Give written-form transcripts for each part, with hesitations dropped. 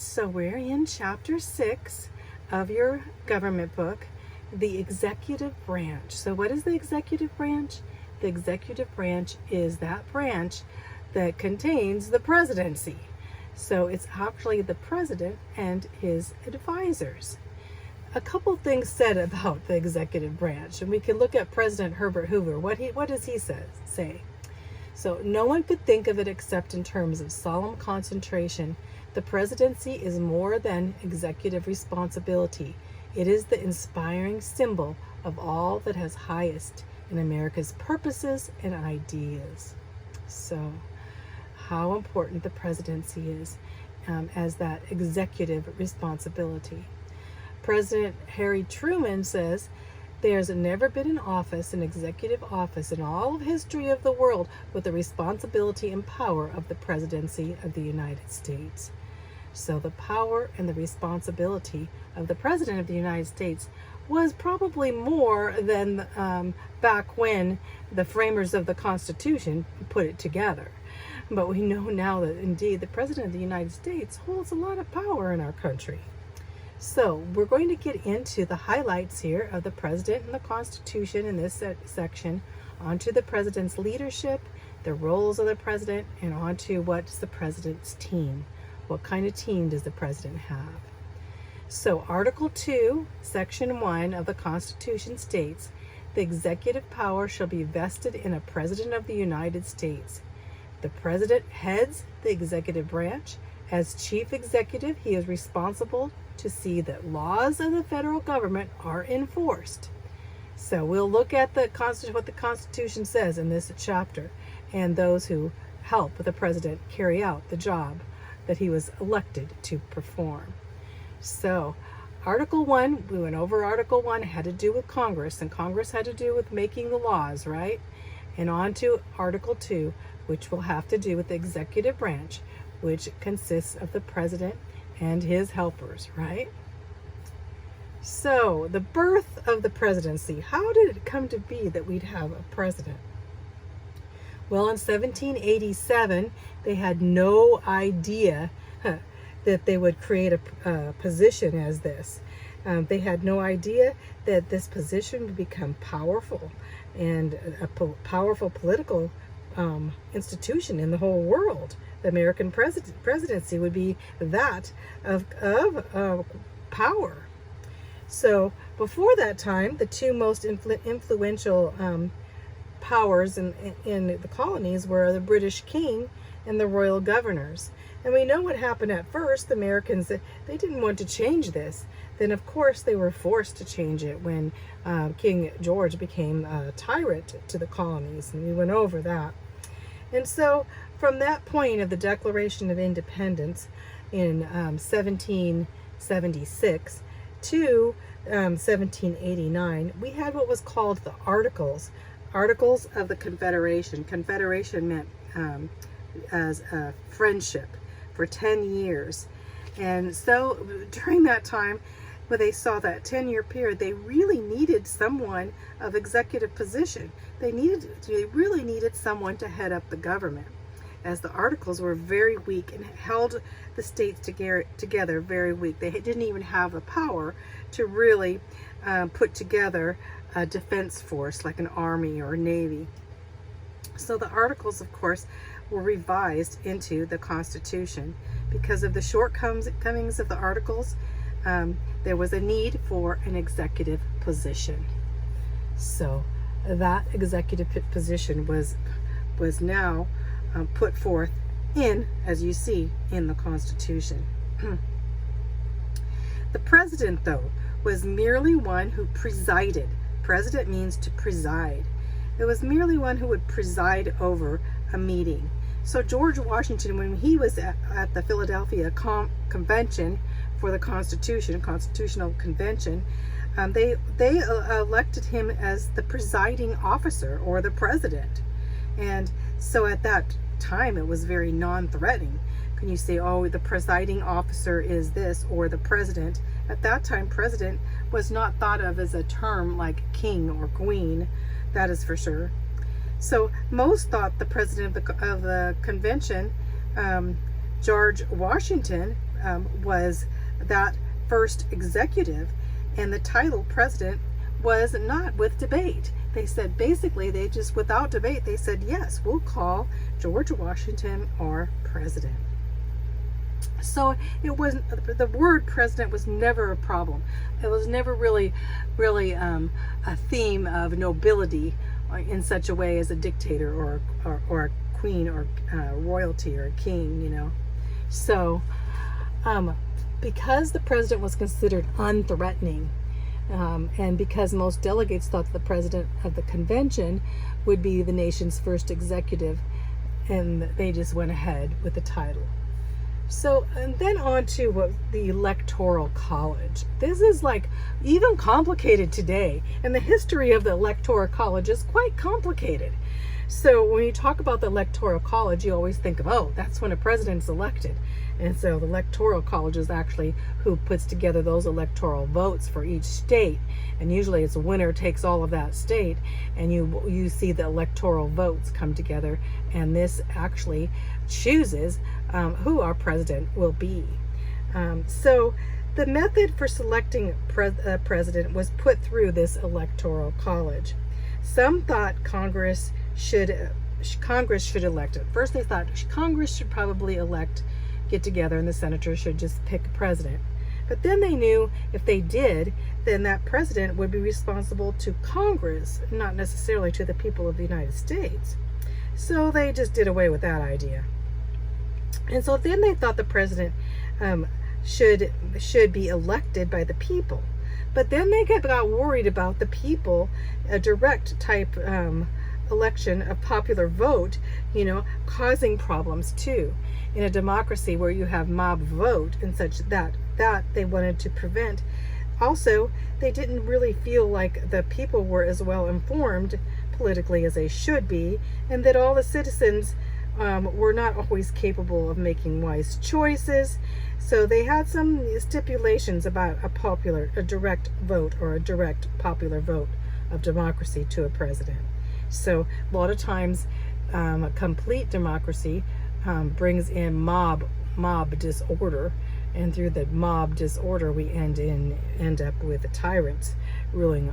So we're in chapter 6 of your government book, the executive branch. So what is the executive branch? The executive branch is that branch that contains the presidency. So it's actually the president and his advisors. A couple things said about the executive branch, and we can look at President Herbert Hoover. What does he say? So no one could think of it except in terms of solemn concentration. The presidency is more than executive responsibility. It is the inspiring symbol of all that has highest in America's purposes and ideas. So how important the presidency is as that executive responsibility. President Harry Truman says, "There's never been an executive office in all of history of the world with the responsibility and power of the presidency of the United States." So the power and the responsibility of the President of the United States was probably more than back when the framers of the Constitution put it together. But we know now that indeed the President of the United States holds a lot of power in our country. So we're going to get into the highlights here of the President and the Constitution in this section, onto the President's leadership, the roles of the President, and onto what's the President's team. What kind of team does the President have? So Article 2, Section 1 of the Constitution states, "The executive power shall be vested in a President of the United States. The President heads the executive branch. As chief executive, he is responsible to see that laws of the federal government are enforced." So we'll look at what the Constitution says in this chapter, and those who help the President carry out the job that he was elected to perform. So Article 1, we went over Article 1, had to do with Congress, and Congress had to do with making the laws, right? And on to Article 2, which will have to do with the executive branch, which consists of the President and his helpers, right? So the birth of the presidency, how did it come to be that we'd have a president? Well, in 1787, they had no idea that they would create a position as this. They had no idea that this position would become powerful and a powerful political institution in the whole world. The American presidency would be that of power. So before that time, the two most influential powers in the colonies were the British king and the royal governors. And we know what happened at first. The Americans, they didn't want to change this. Then of course they were forced to change it when King George became a tyrant to the colonies, and we went over that. And so from that point of the Declaration of Independence in 1776 to 1789, we had what was called the Articles of the Confederation. Confederation meant as a friendship for 10 years. And so during that time, when they saw that 10-year period, they really needed someone of executive position. They really needed someone to head up the government, as the Articles were very weak and held the states together very weak. They didn't even have the power to really put together a defense force like an army or a navy. So the Articles, of course, were revised into the Constitution. Because of the shortcomings of the Articles, there was a need for an executive position. So that executive position was now put forth as you see, in the Constitution. The President, though, was merely one who presided. President means to preside. It was merely one who would preside over a meeting. So George Washington, when he was at the Philadelphia Convention for the Constitutional Convention, they elected him as the presiding officer, or the president. And so at that time, it was very non-threatening. Can you say, oh, the presiding officer is this, or the president? At that time, president was not thought of as a term like king or queen, that is for sure. So most thought the president of the convention, George Washington, was that first executive, and the title president was not with debate. They said basically, they just, without debate, they said, yes, we'll call George Washington our president. So it wasn't, the word president was never a problem. It was never really a theme of nobility in such a way as a dictator or a queen or royalty or a king, you know. So because the president was considered unthreatening, and because most delegates thought that the president of the convention would be the nation's first executive, and they just went ahead with the title. So, and then on to what the Electoral College. This is like even complicated today, and the history of the Electoral College is quite complicated. So when you talk about the Electoral College, you always think of, oh, that's when a president's elected. And so the Electoral College is actually who puts together those electoral votes for each state. And usually it's a winner takes all of that state, and you see the electoral votes come together, and this actually chooses who our president will be. So the method for selecting president was put through this Electoral College. Some thought Congress should elect it. First they thought Congress should probably get together, and the senators should just pick a president. But then they knew if they did, then that president would be responsible to Congress, not necessarily to the people of the United States. So they just did away with that idea. And so then they thought the president should be elected by the people. But then they got worried about the people, a direct type election of popular vote, you know, causing problems too. In a democracy where you have mob vote and such, that they wanted to prevent. Also, they didn't really feel like the people were as well informed politically as they should be, and that all the citizens were not always capable of making wise choices. So they had some stipulations about a direct vote or a direct popular vote of democracy to a president. So a lot of times a complete democracy brings in mob disorder, and through the mob disorder we end up with the tyrants ruling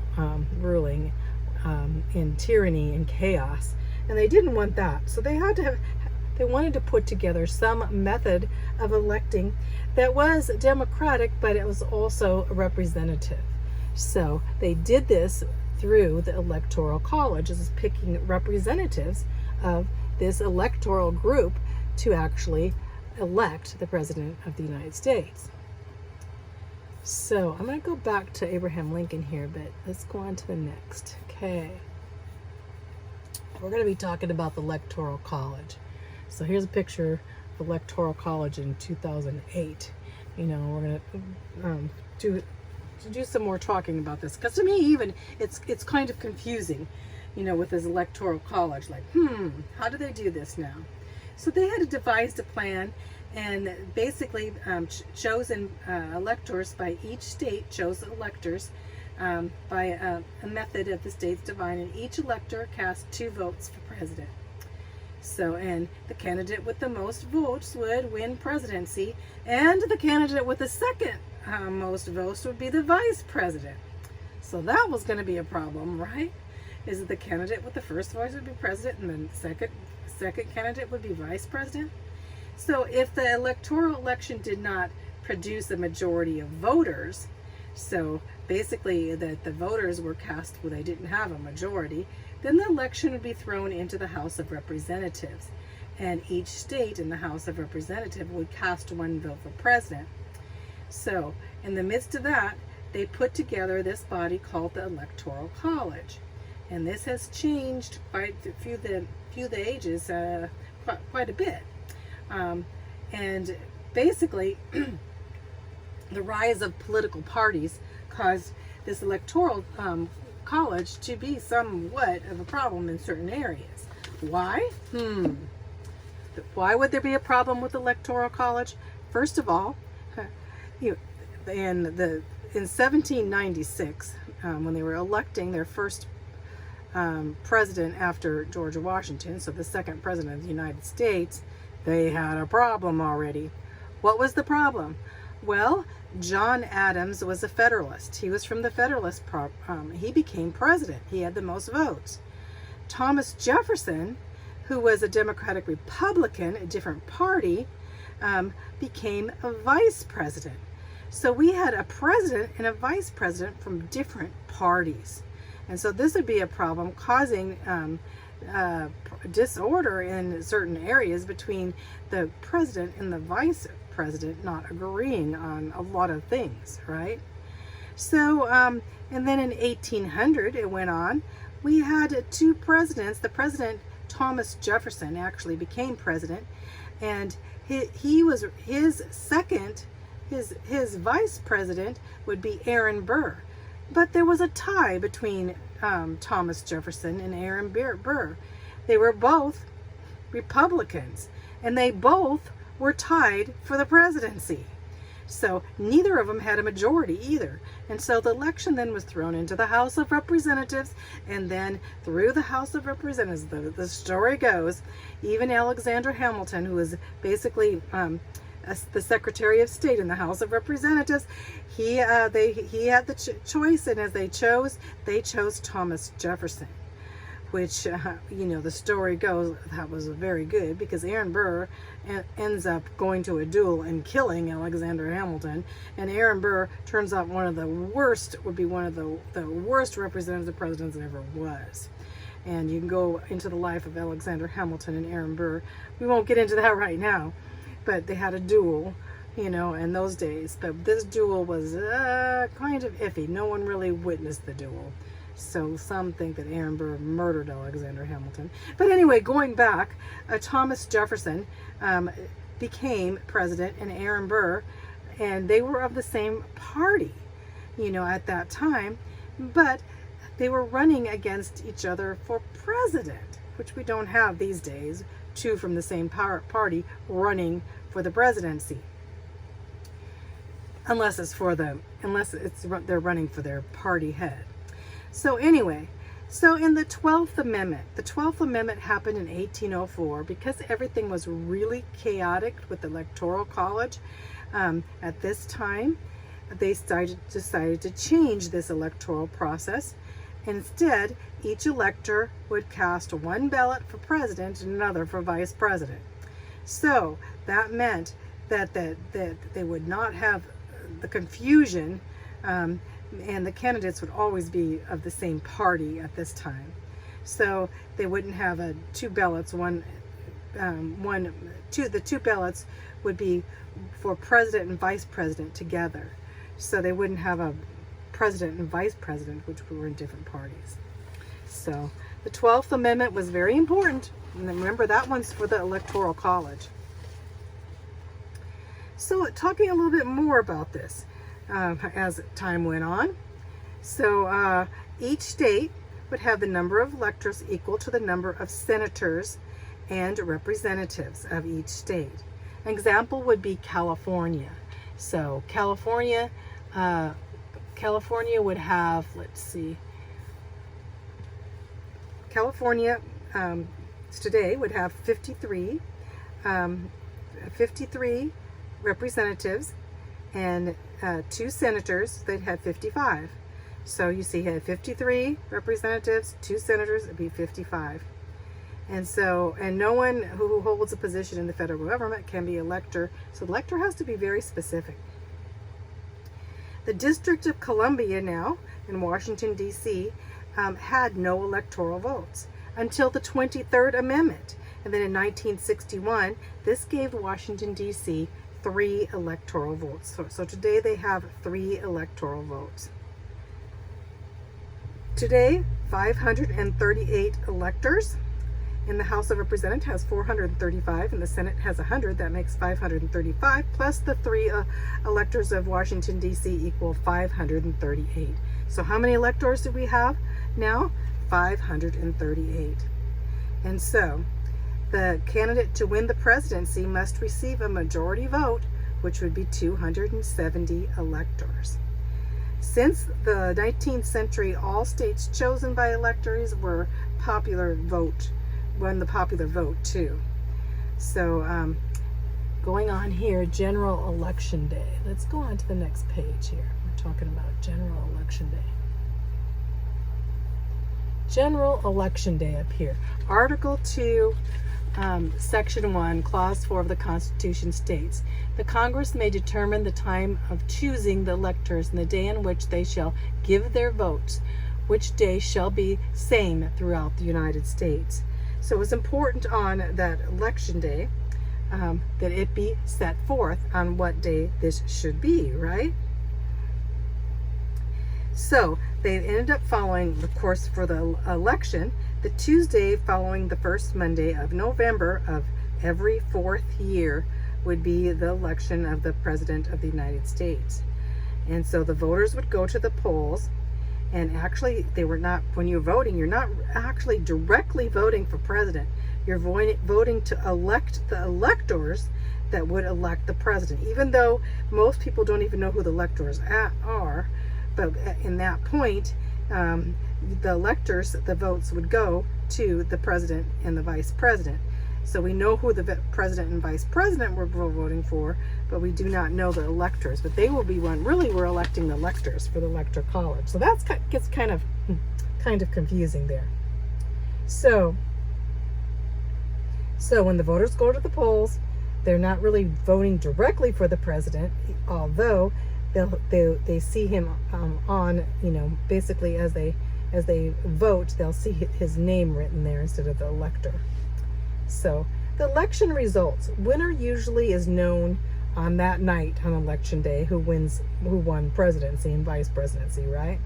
in tyranny and chaos, and they didn't want that. So they wanted to put together some method of electing that was democratic, but it was also representative. So they did this through the Electoral College, is picking representatives of this electoral group to actually elect the President of the United States. So I'm going to go back to Abraham Lincoln here, but let's go on to the next. Okay. We're going to be talking about the Electoral College. So here's a picture of Electoral College in 2008. You know, we're going to do some more talking about this, because to me even it's kind of confusing, you know, with this Electoral College, like how do they do this now? So they had devised a plan, and basically chosen electors by each state, chose electors by a method of the states divine, and each elector cast 2 votes for president. So, and the candidate with the most votes would win presidency, and the candidate with the second most votes would be the vice president. So that was going to be a problem, right? Is it the candidate with the first vote would be president, and then the second candidate would be vice president? So if the electoral election did not produce a majority of voters, so basically that the voters were cast where they didn't have a majority, then the election would be thrown into the House of Representatives, and each state in the House of Representatives would cast 1 vote for president. So in the midst of that, they put together this body called the Electoral College, and this has changed quite through the ages, quite a bit. And basically, the rise of political parties caused this Electoral College to be somewhat of a problem in certain areas. Why? Why would there be a problem with the Electoral College? First of all, in 1796, when they were electing their first president after George Washington, so the second president of the United States, they had a problem already. What was the problem? Well, John Adams was a Federalist. He was from the Federalist. He became president. He had the most votes. Thomas Jefferson, who was a Democratic Republican, a different party, became a vice president. So we had a president and a vice president from different parties. And so this would be a problem, causing disorder in certain areas between the president and the vice president not agreeing on a lot of things, right? So, and then in 1800, it went on, we had two presidents. The president, Thomas Jefferson, actually became president, and he was his vice president would be Aaron Burr. But there was a tie between Thomas Jefferson and Aaron Burr. They were both Republicans, and they both were tied for the presidency. So neither of them had a majority either. And so the election then was thrown into the House of Representatives, and then through the House of Representatives, the story goes, even Alexander Hamilton, who was basically the Secretary of State in the House of Representatives, he had the choice, and as they chose Thomas Jefferson, which the story goes that was very good, because Aaron Burr ends up going to a duel and killing Alexander Hamilton, and Aaron Burr turns out one of the worst representative presidents that ever was. And you can go into the life of Alexander Hamilton and Aaron Burr. We won't get into that right now, but they had a duel, in those days. But this duel was kind of iffy. No one really witnessed the duel. So some think that Aaron Burr murdered Alexander Hamilton. But anyway, going back, Thomas Jefferson became president, and Aaron Burr, and they were of the same party, at that time. But they were running against each other for president, which we don't have these days. Two from the same party running for the presidency, unless they're running for their party head. So anyway, in the 12th Amendment happened in 1804 because everything was really chaotic with the Electoral College. At this time, they decided to change this electoral process. Instead, each elector would cast one ballot for president and another for vice president. So that meant that they would not have the confusion, and the candidates would always be of the same party at this time. So they wouldn't have two ballots. The two ballots would be for president and vice president together. So they wouldn't have a president and vice president, which were in different parties. So the 12th Amendment was very important. And remember, that one's for the Electoral College. So talking a little bit more about this as time went on. So each state would have the number of electors equal to the number of senators and representatives of each state. An example would be California. So California would have, California today would have 53 representatives and 2 senators. They'd have 55. So you see, you had 53 representatives, 2 senators, it'd be 55. And no one who holds a position in the federal government can be elector. So the elector has to be very specific. The District of Columbia now in Washington, D.C. Had no electoral votes until the 23rd Amendment. And then in 1961, this gave Washington, D.C. 3 electoral votes. So today they have 3 electoral votes. Today, 538 electors. In the House of Representatives has 435, and the Senate has 100. That makes 535, plus the 3 electors of Washington, D.C. equal 538. So how many electors do we have now? 538. And so the candidate to win the presidency must receive a majority vote, which would be 270 electors. Since the 19th century, all states chosen by electors won the popular vote too. So going on here, General Election Day. Let's go on to the next page here. We're talking about General Election Day. General Election Day up here. Article 2, Section 1, Clause 4 of the Constitution states, the Congress may determine the time of choosing the electors and the day in which they shall give their votes, which day shall be same throughout the United States. So it was important on that election day that it be set forth on what day this should be, right? So they ended up following, of course, for the election, the Tuesday following the first Monday of November of every 4th year would be the election of the President of the United States. And so the voters would go to the polls, and actually they were not, when you're voting, you're not actually directly voting for president. You're voting to elect the electors that would elect the president, even though most people don't even know who the electors are. But in that point, the electors, the votes would go to the president and the vice president. So we know who the president and vice president were voting for, but we do not know the electors. But they will be one. Really, we're electing the electors for the elector college. So that gets kind of confusing there. So when the voters go to the polls, they're not really voting directly for the president, although they see him on, basically as they vote, they'll see his name written there instead of the elector. So the election results, winner usually is known on that night on election day who won presidency and vice presidency, right?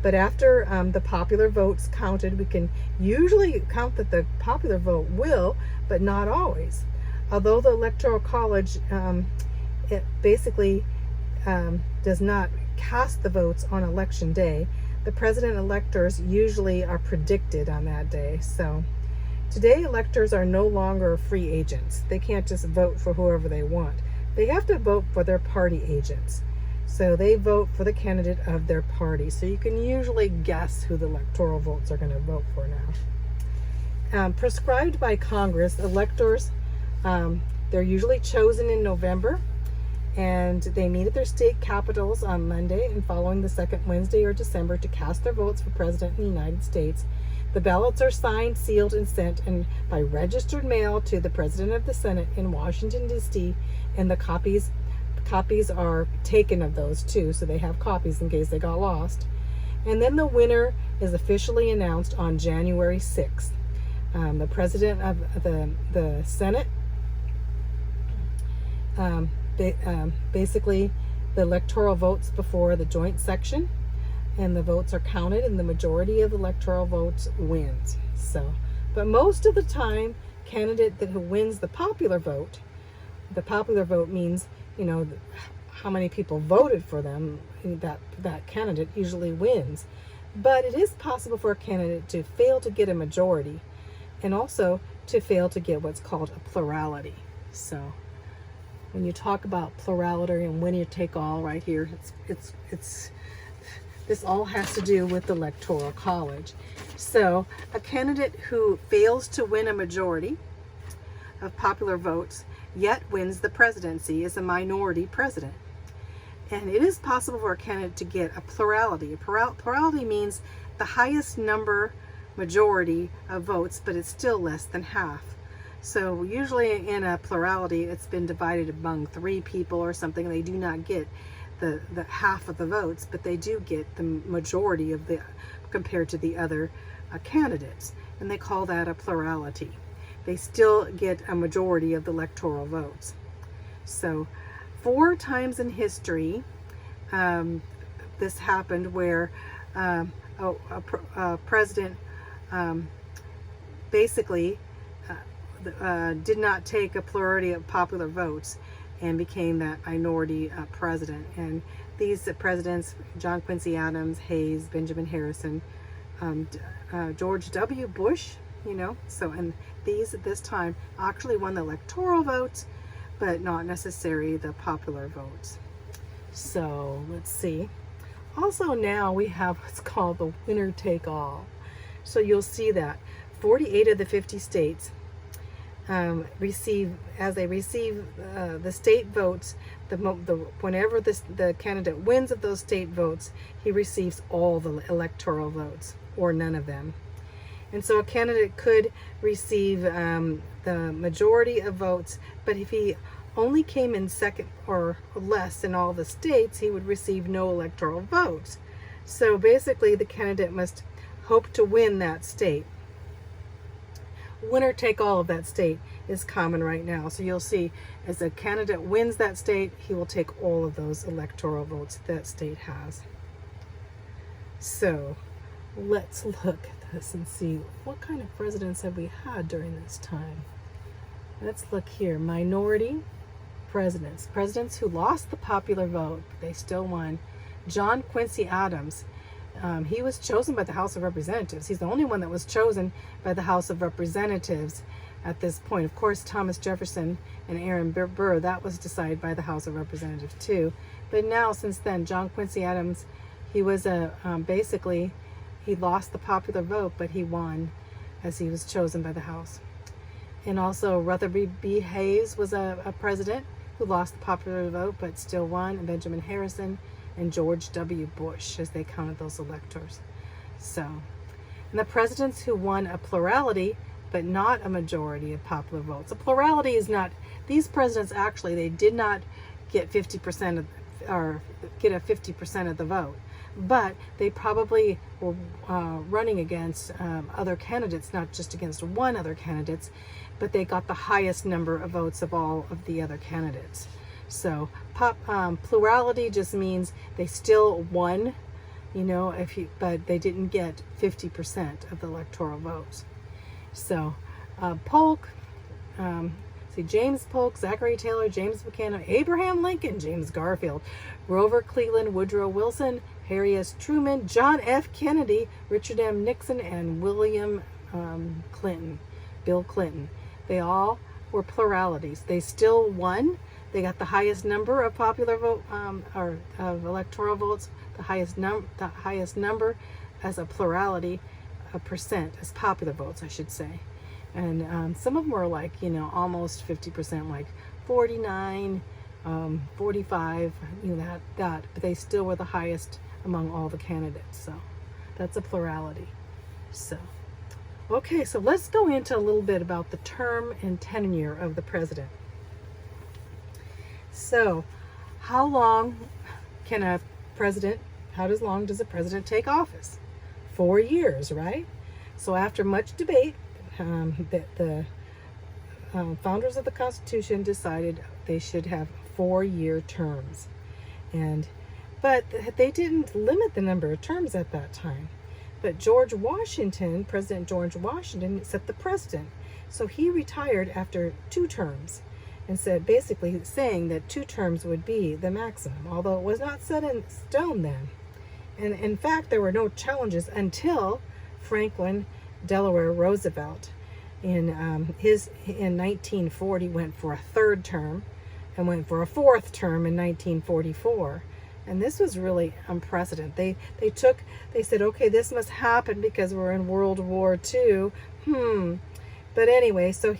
But after the popular votes counted, we can usually count that the popular vote will, but not always. Although the Electoral College it basically does not cast the votes on election day, the president electors usually are predicted on that day. So today electors are no longer free agents. They can't just vote for whoever they want. They have to vote for their party agents. So they vote for the candidate of their party. So you can usually guess who the electoral votes are going to vote for now. Prescribed by Congress, electors, they're usually chosen in November, and they meet at their state capitals on Monday and following the second Wednesday of December to cast their votes for president in the United States. The ballots are signed, sealed, and sent by registered mail to the President of the Senate in Washington, D.C., and the copies are taken of those too, so they have copies in case they got lost. And then the winner is officially announced on January 6th. The President of the Senate, basically the electoral votes before the joint section, and the votes are counted, and the majority of the electoral votes wins. So, but most of the time, candidate who wins the popular vote means, how many people voted for them, that candidate usually wins. But it is possible for a candidate to fail to get a majority, and also to fail to get what's called a plurality. So when you talk about plurality and winner take all right here, it's this all has to do with the Electoral College. So a candidate who fails to win a majority of popular votes yet wins the presidency is a minority president. And it is possible for a candidate to get a plurality. Plurality means the highest number majority of votes, but it's still less than half. So usually in a plurality, it's been divided among 3 people or something. They do not get the half of the votes, but they do get the majority of compared to the other candidates, and they call that a plurality. They still get a majority of the electoral votes. So 4 times in history this happened where a president basically did not take a plurality of popular votes and became that minority president. And these presidents, John Quincy Adams, Hayes, Benjamin Harrison, George W. Bush, and this time actually won the electoral votes, but not necessarily the popular votes. So let's see. Also now we have what's called the winner take all. So you'll see that 48 of the 50 states, receive the state votes, whenever the candidate wins of those state votes, he receives all the electoral votes or none of them. And so a candidate could receive the majority of votes, but if he only came in second or less in all the states, he would receive no electoral votes. So basically, the candidate must hope to win that state. Winner take all of that state is common right now. So you'll see, as a candidate wins that state, he will take all of those electoral votes that state has. So let's look at this and see what kind of presidents have we had during this time. Let's look here. Minority presidents. Presidents who lost the popular vote, but they still won. John Quincy Adams. He was chosen by the House of Representatives. He's the only one that was chosen by the House of Representatives at this point. Of course, Thomas Jefferson and Aaron Burr, that was decided by the House of Representatives too. But now, since then, John Quincy Adams, he was basically, he lost the popular vote, but he won as he was chosen by the House. And also Rutherford B. Hayes was a president who lost the popular vote, but still won. And Benjamin Harrison and George W. Bush, as they counted those electors. So, and the presidents who won a plurality, but not a majority of popular votes. A plurality is not, these presidents actually, they did not get 50% of, or get a 50% of the vote, but they probably were running against other candidates, not just against one other candidates, but they got the highest number of votes of all of the other candidates. So plurality just means they still won, but they didn't get 50% of the electoral votes. So Polk, James Polk, Zachary Taylor, James Buchanan, Abraham Lincoln, James Garfield, Grover Cleveland, Woodrow Wilson, Harry S. Truman, John F. Kennedy, Richard M. Nixon, and William Clinton, Bill Clinton. They all were pluralities. They still won. They got the highest number of popular vote or of electoral votes, the highest number as a plurality, a percent as popular votes, I should say. And some of them were like, almost 50%, like 49, 45, that. But they still were the highest among all the candidates. So that's a plurality. So, okay, so let's go into a little bit about the term and tenure of the president. So, how long can a president, how long does a president take office? 4 years, right? So after much debate, the founders of the Constitution decided they should have 4-year terms. But they didn't limit the number of terms at that time. But President George Washington, set the precedent. So he retired after 2 terms. And said, basically saying that 2 terms would be the maximum, although it was not set in stone then. And in fact, there were no challenges until Franklin Delaware Roosevelt in 1940 went for a 3rd term and went for a 4th term in 1944. And this was really unprecedented. They said, okay, this must happen because we're in World War II. But anyway, so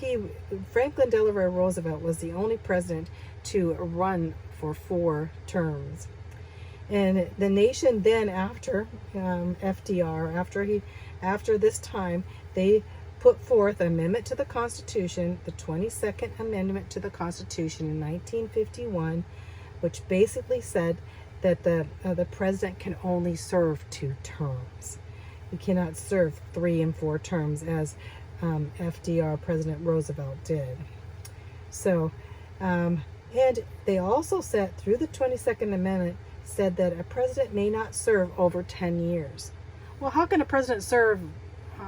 Franklin Delaware Roosevelt was the only president to run for 4 terms. And the nation then, after FDR, after this time, they put forth an amendment to the Constitution, the 22nd Amendment to the Constitution in 1951, which basically said that the president can only serve 2 terms. He cannot serve 3 and 4 terms as FDR, President Roosevelt, did. So, and they also said, through the 22nd Amendment, said that a president may not serve over 10 years. Well, how can a president serve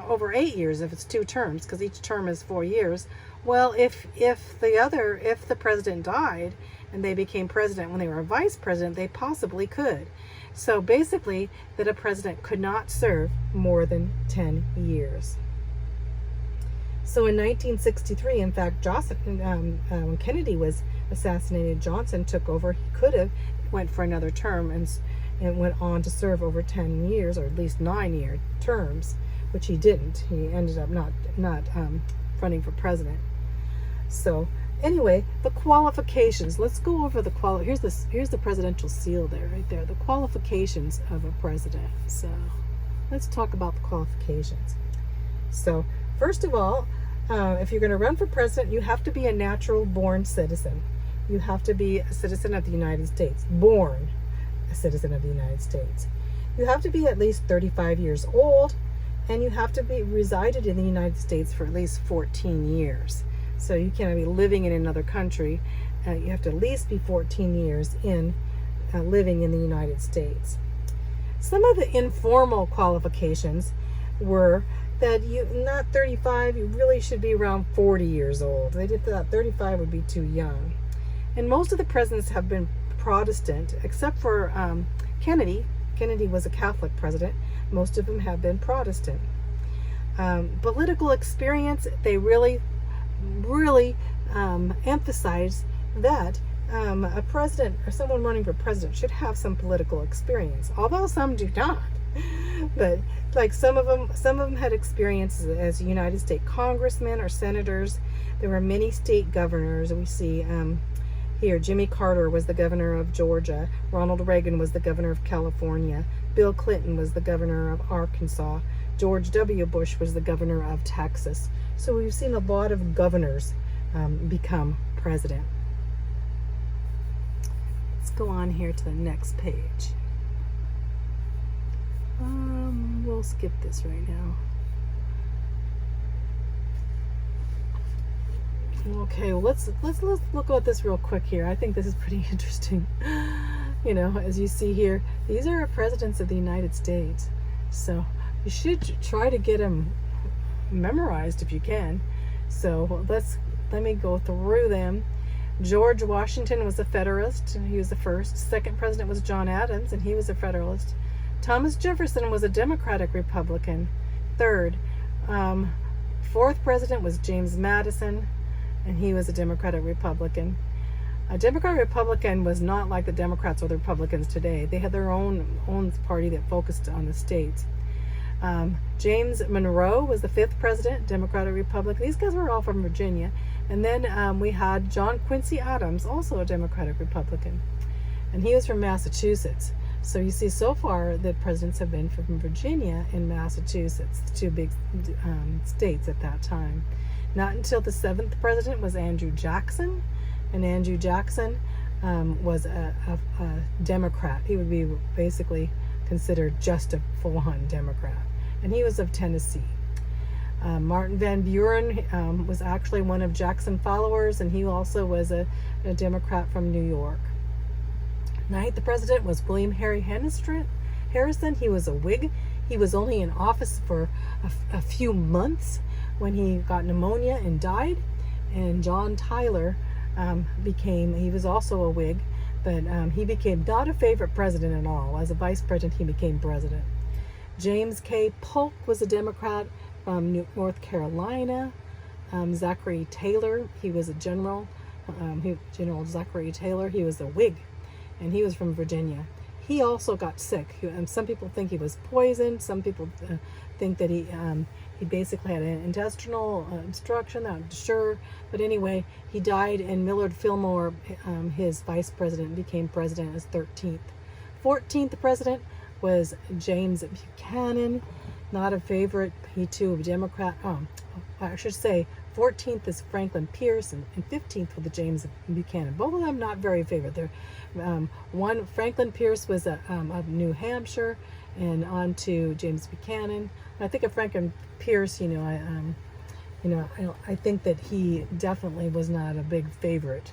over 8 years if it's 2 terms? Because each term is 4 years. Well, if the president died and they became president when they were a vice president, they possibly could. So basically, that a president could not serve more than 10 years. So in 1963, in fact, when Kennedy was assassinated, Johnson took over. He could have went for another term and went on to serve over 10 years, or at least 9-year terms, which he didn't. He ended up not running for president. So anyway, the qualifications. Let's go over the here's the presidential seal there, right there. The qualifications of a president. So let's talk about the qualifications. So first of all, if you're going to run for president, you have to be a natural born citizen. You have to be a citizen of the United States, born a citizen of the United States. You have to be at least 35 years old, and you have to be resided in the United States for at least 14 years. So you can't be living in another country. You have to at least be 14 years in living in the United States. Some of the informal qualifications were that you not 35, you really should be around 40 years old. They did that 35 would be too young. And most of the presidents have been Protestant, except for Kennedy. Kennedy was a Catholic president. Most of them have been Protestant. Political experience, they really emphasize that a president or someone running for president should have some political experience, although some do not. But like some of them had experience as United States congressmen or senators. There were many state governors. We see here Jimmy Carter was the governor of Georgia. Ronald Reagan was the governor of California. Bill Clinton was the governor of Arkansas. George W. Bush was the governor of Texas. So we've seen a lot of governors become president. Let's go on here to the next page. We'll skip this right now. Okay, well, let's look at this real quick here. I think this is pretty interesting. You know, as you see here, these are presidents of the United States. So you should try to get them memorized if you can. So let me go through them. George Washington was a Federalist, and he was the first. Second president was John Adams, and he was a Federalist. Thomas Jefferson was a Democratic Republican. Third. Fourth president was James Madison, and he was a Democratic Republican. A Democratic Republican was not like the Democrats or the Republicans today. They had their own party that focused on the states. James Monroe was the fifth president, Democratic Republican. These guys were all from Virginia. And then we had John Quincy Adams, also a Democratic Republican. And he was from Massachusetts. So you see so far that presidents have been from Virginia and Massachusetts, the two big states at that time. Not until the seventh president was Andrew Jackson. And Andrew Jackson was a Democrat. He would be basically considered just a full-on Democrat. And he was of Tennessee. Martin Van Buren was actually one of Jackson's followers, and he also was a Democrat from New York. Ninth president was William Henry Harrison. He was a Whig. He was only in office for a few months when he got pneumonia and died. And John Tyler he was also a Whig, but he became not a favorite president at all. As a vice president, he became president. James K. Polk was a Democrat from North Carolina. Zachary Taylor, he was a general. General Zachary Taylor, he was a Whig, and he was from Virginia. He also got sick. Some people think he was poisoned. Some people think that he basically had an intestinal obstruction. Not sure, but anyway, he died, and Millard Fillmore, his vice president, became president as 13th. 14th president was James Buchanan, not a favorite. He too a Democrat. I should say 14th is Franklin Pierce, and 15th was James Buchanan. Both of them not very favorite. They're Franklin Pierce was of New Hampshire, and on to James Buchanan. I think of Franklin Pierce, I think that he definitely was not a big favorite.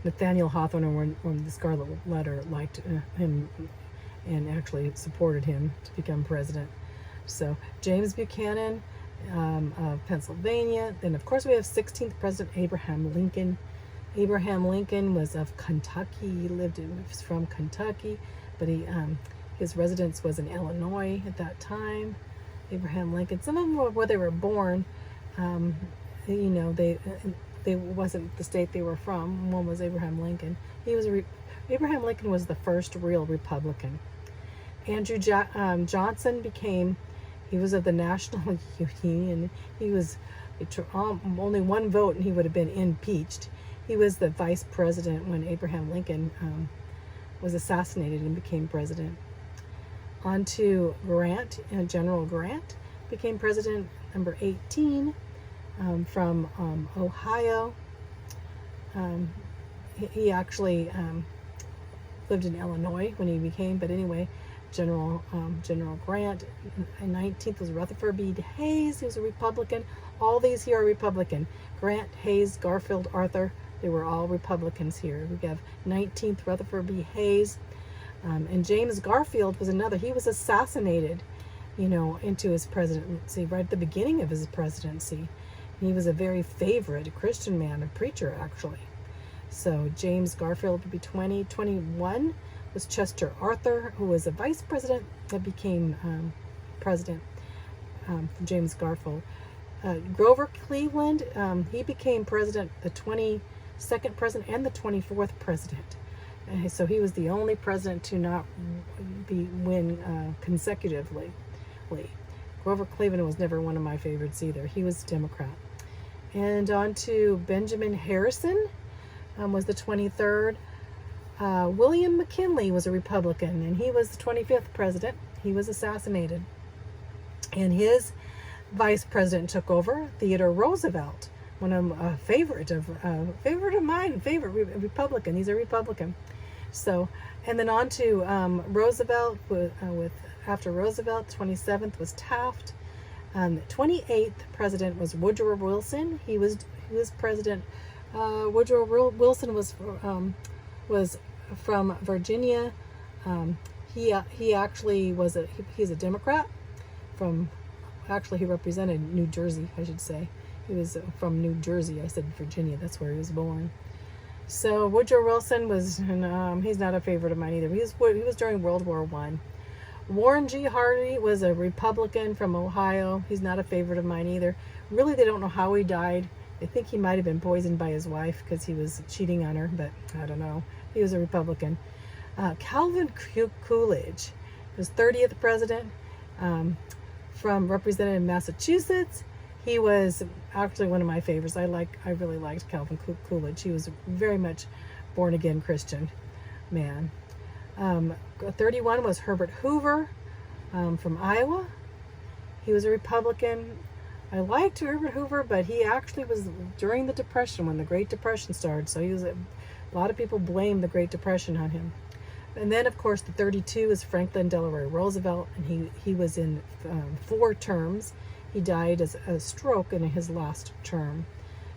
Nathaniel Hawthorne, when the Scarlet Letter, liked him and actually supported him to become president. So James Buchanan of Pennsylvania. Then of course we have 16th President Abraham Lincoln. Abraham Lincoln was of Kentucky. He was from Kentucky, but his residence was in Illinois at that time. Abraham Lincoln. Some of them were where they were born. They wasn't the state they were from. One was Abraham Lincoln. Abraham Lincoln was the first real Republican. Andrew Johnson He was of the National Union. He was only one vote and he would have been impeached. He was the vice president when Abraham Lincoln was assassinated and became president. On to Grant, General Grant became president, number 18, from Ohio. He actually lived in Illinois when he became, but anyway, General Grant. And 19th was Rutherford B. Hayes. He was a Republican. All these here are Republican. Grant, Hayes, Garfield, Arthur, they were all Republicans here. We have 19th Rutherford B. Hayes. And James Garfield was another. He was assassinated, into his presidency, right at the beginning of his presidency. He was a very favorite Christian man, a preacher, actually. So James Garfield would be 20. 21 was Chester Arthur, who was a vice president that became president from James Garfield. Grover Cleveland, he became president, the 22nd president and the 24th president. So he was the only president to not win consecutively. Grover Cleveland was never one of my favorites either. He was a Democrat. And on to Benjamin Harrison, was the 23rd. William McKinley was a Republican, and he was the 25th president. He was assassinated. And his vice president took over, Theodore Roosevelt, a favorite of mine, favorite Republican. He's a Republican. So, and then on to Roosevelt, after Roosevelt, 27th was Taft. 28th president was Woodrow Wilson. He was president. Woodrow Wilson was from Virginia. He actually he's a Democrat he represented New Jersey, I should say. He was from New Jersey. I said Virginia, that's where he was born. So Woodrow Wilson was, he's not a favorite of mine either. He was during World War I. Warren G. Harding was a Republican from Ohio. He's not a favorite of mine either. Really, they don't know how he died. They think he might have been poisoned by his wife because he was cheating on her, but I don't know. He was a Republican. Calvin Coolidge was 30th president, from representative Massachusetts. He was actually one of my favorites. I really liked Calvin Coolidge. He was very much born again Christian man. 31 was Herbert Hoover, from Iowa. He was a Republican. I liked Herbert Hoover, but he actually was during the Depression, when the Great Depression started. So a lot of people blame the Great Depression on him. And then, of course, the 32 is Franklin Delano Roosevelt, and he was in 4 terms. He died as a stroke in his last term.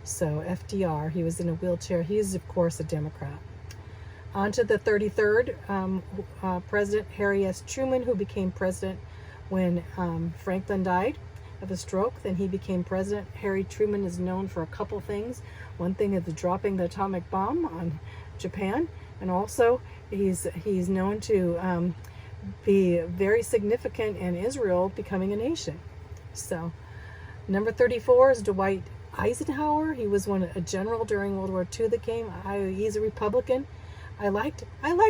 So FDR, he was in a wheelchair. He is, of course, a Democrat. On to the 33rd president, Harry S. Truman, who became president when Franklin died of a stroke. Then he became president. Harry Truman is known for a couple things. One thing is dropping the atomic bomb on Japan, and also he's known to be very significant in Israel becoming a nation. So, number 34 is Dwight Eisenhower. He was a general during World War II that came. He's a Republican. I liked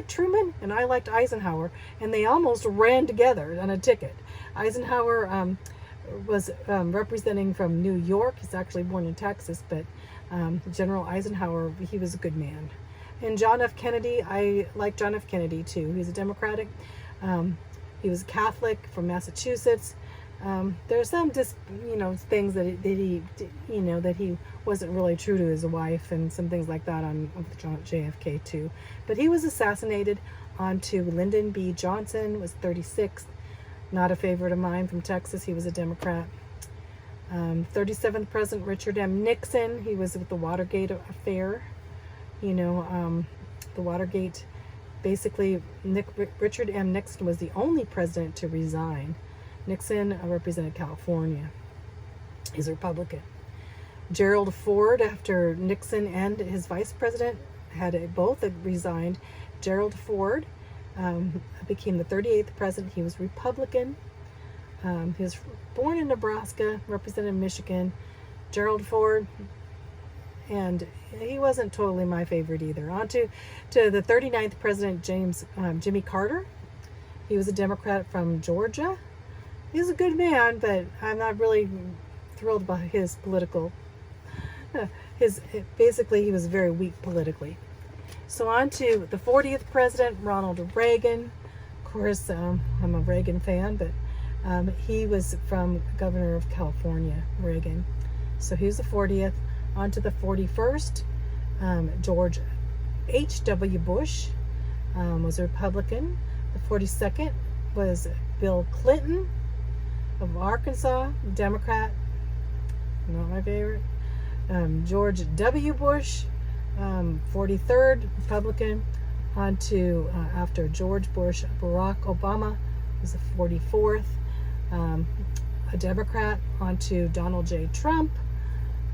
Truman and I liked Eisenhower, and they almost ran together on a ticket. Eisenhower was representing from New York. He's actually born in Texas, but General Eisenhower, he was a good man. And John F. Kennedy, I like John F. Kennedy too. He's a Democratic. He was Catholic from Massachusetts. There's some things that he wasn't really true to his wife, and some things like that with JFK too. But he was assassinated. On to Lyndon B. Johnson, was 36th. Not a favorite of mine, from Texas. He was a Democrat. 37th President Richard M. Nixon. He was with the Watergate affair. The Watergate, basically, Richard M. Nixon was the only president to resign. Nixon represented California. He's a Republican. Gerald Ford, after Nixon and his vice president had both resigned, Gerald Ford became the 38th president. He was Republican. He was born in Nebraska, represented Michigan. Gerald Ford, and he wasn't totally my favorite either. On to the 39th president, Jimmy Carter. He was a Democrat from Georgia. He's a good man, but I'm not really thrilled by his political. His basically, he was very weak politically. So on to the 40th president, Ronald Reagan. Of course, I'm a Reagan fan, but he was from governor of California, Reagan. So he's the 40th. On to the 41st, George H.W. Bush was a Republican. The 42nd was Bill Clinton of Arkansas, Democrat. Not my favorite. George W. Bush, 43rd Republican. On to, after George Bush, Barack Obama was the 44th, a Democrat. On to Donald J. Trump,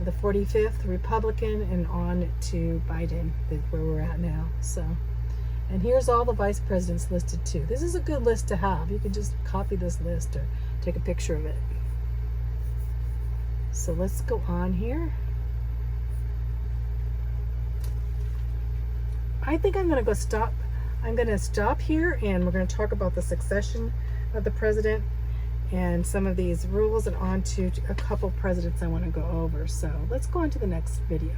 the 45th Republican, and on to Biden, where we're at now. So, and here's all the vice presidents listed too. This is a good list to have. You can just copy this list or take a picture of it. So let's go on here. I think I'm going to stop here, and we're going to talk about the succession of the president and some of these rules, and on to a couple presidents I want to go over. So let's go on to the next video.